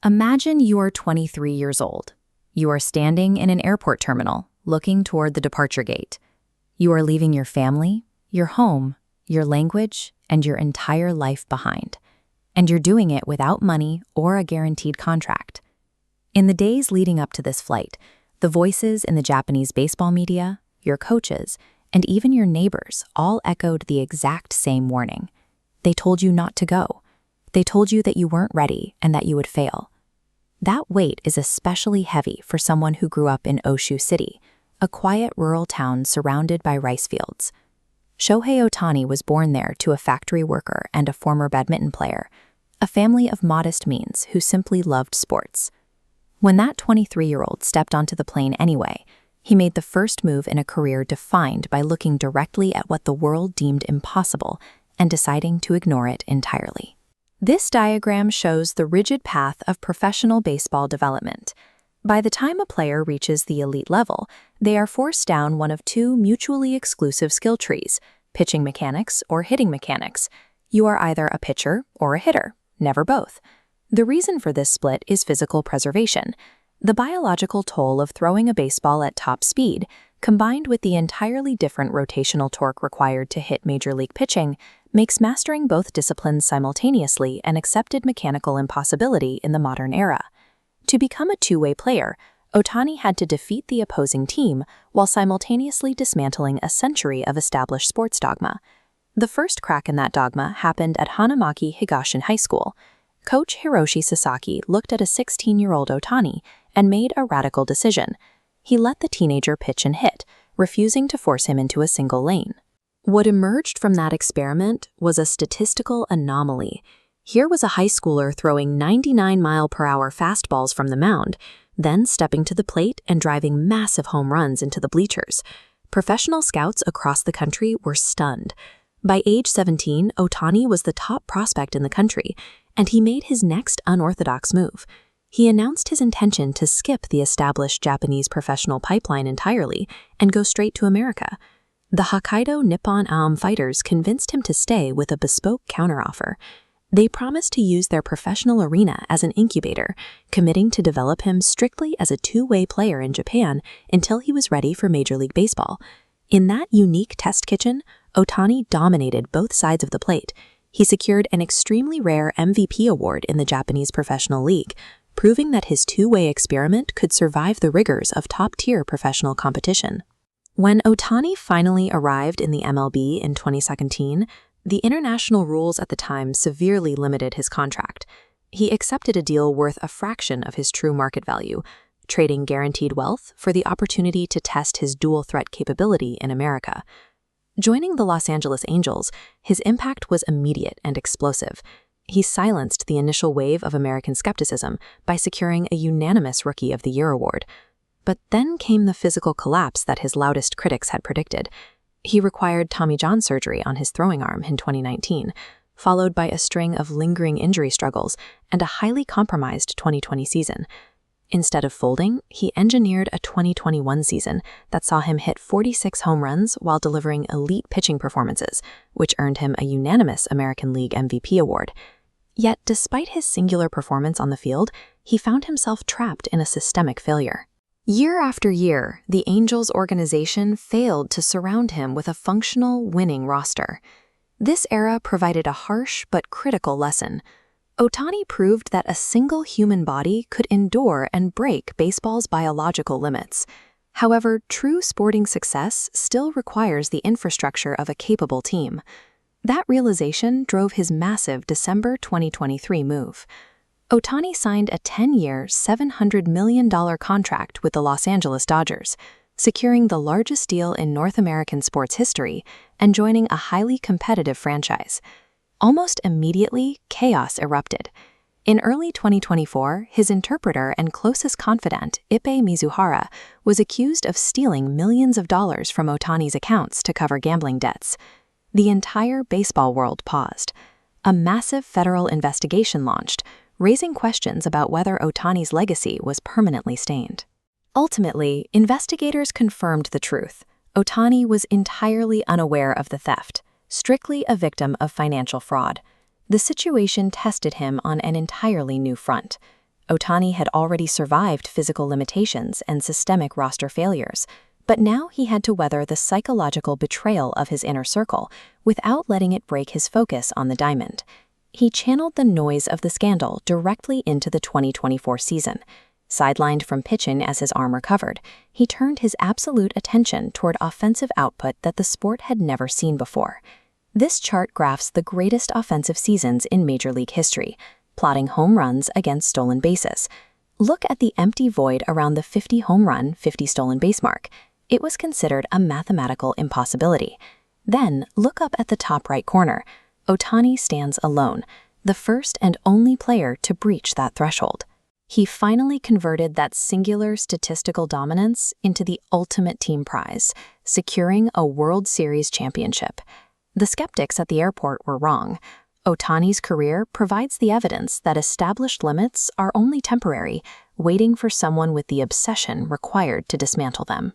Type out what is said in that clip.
Imagine you are 23 years old. You are standing in an airport terminal, looking toward the departure gate. You are leaving your family, your home, your language, and your entire life behind. And you're doing it without money or a guaranteed contract. In the days leading up to this flight, the voices in the Japanese baseball media, your coaches, and even your neighbors all echoed the exact same warning. They told you not to go. They told you that you weren't ready and that you would fail. That weight is especially heavy for someone who grew up in Oshu City, a quiet rural town surrounded by rice fields. Shohei Ohtani was born there to a factory worker and a former badminton player, a family of modest means who simply loved sports. When that 23-year-old stepped onto the plane anyway, he made the first move in a career defined by looking directly at what the world deemed impossible and deciding to ignore it entirely. This diagram shows the rigid path of professional baseball development. By the time a player reaches the elite level, they are forced down one of two mutually exclusive skill trees, pitching mechanics or hitting mechanics. You are either a pitcher or a hitter, never both. The reason for this split is physical preservation. The biological toll of throwing a baseball at top speed, combined with the entirely different rotational torque required to hit major league pitching, makes mastering both disciplines simultaneously an accepted mechanical impossibility in the modern era. To become a two-way player, Ohtani had to defeat the opposing team while simultaneously dismantling a century of established sports dogma. The first crack in that dogma happened at Hanamaki Higashin High School. Coach Hiroshi Sasaki looked at a 16-year-old Ohtani and made a radical decision. He let the teenager pitch and hit, refusing to force him into a single lane. What emerged from that experiment was a statistical anomaly. Here was a high schooler throwing 99-mile-per-hour fastballs from the mound, then stepping to the plate and driving massive home runs into the bleachers. Professional scouts across the country were stunned. By age 17, Ohtani was the top prospect in the country, and he made his next unorthodox move. He announced his intention to skip the established Japanese professional pipeline entirely and go straight to America. The Hokkaido Nippon Aom fighters convinced him to stay with a bespoke counteroffer. They promised to use their professional arena as an incubator, committing to develop him strictly as a two-way player in Japan until he was ready for Major League Baseball. In that unique test kitchen, Ohtani dominated both sides of the plate. He secured an extremely rare MVP award in the Japanese Professional League, proving that his two-way experiment could survive the rigors of top-tier professional competition. When Ohtani finally arrived in the MLB in 2017, the international rules at the time severely limited his contract. He accepted a deal worth a fraction of his true market value, trading guaranteed wealth for the opportunity to test his dual-threat capability in America. Joining the Los Angeles Angels, his impact was immediate and explosive. He silenced the initial wave of American skepticism by securing a unanimous Rookie of the Year award. But then came the physical collapse that his loudest critics had predicted. He required Tommy John surgery on his throwing arm in 2019, followed by a string of lingering injury struggles and a highly compromised 2020 season. Instead of folding, he engineered a 2021 season that saw him hit 46 home runs while delivering elite pitching performances, which earned him a unanimous American League MVP award. Yet, despite his singular performance on the field, he found himself trapped in a systemic failure. Year after year, the Angels organization failed to surround him with a functional, winning roster. This era provided a harsh but critical lesson. Ohtani proved that a single human body could endure and break baseball's biological limits. However, true sporting success still requires the infrastructure of a capable team. That realization drove his massive December 2023 move. Ohtani signed a 10-year, $700 million contract with the Los Angeles Dodgers, securing the largest deal in North American sports history and joining a highly competitive franchise. Almost immediately, chaos erupted. In early 2024, his interpreter and closest confidant, Ippei Mizuhara, was accused of stealing millions of dollars from Ohtani's accounts to cover gambling debts. The entire baseball world paused. A massive federal investigation launched, raising questions about whether Ohtani's legacy was permanently stained. Ultimately, investigators confirmed the truth. Ohtani was entirely unaware of the theft, strictly a victim of financial fraud. The situation tested him on an entirely new front. Ohtani had already survived physical limitations and systemic roster failures, but now he had to weather the psychological betrayal of his inner circle without letting it break his focus on the diamond. He channeled the noise of the scandal directly into the 2024 season. Sidelined from pitching as his arm recovered, he turned his absolute attention toward offensive output that the sport had never seen before. This chart graphs the greatest offensive seasons in Major League history, plotting home runs against stolen bases. Look at the empty void around the 50 home run, 50 stolen base mark. It was considered a mathematical impossibility. Then, look up at the top right corner. Ohtani stands alone, the first and only player to breach that threshold. He finally converted that singular statistical dominance into the ultimate team prize, securing a World Series championship. The skeptics at the airport were wrong. Ohtani's career provides the evidence that established limits are only temporary, waiting for someone with the obsession required to dismantle them.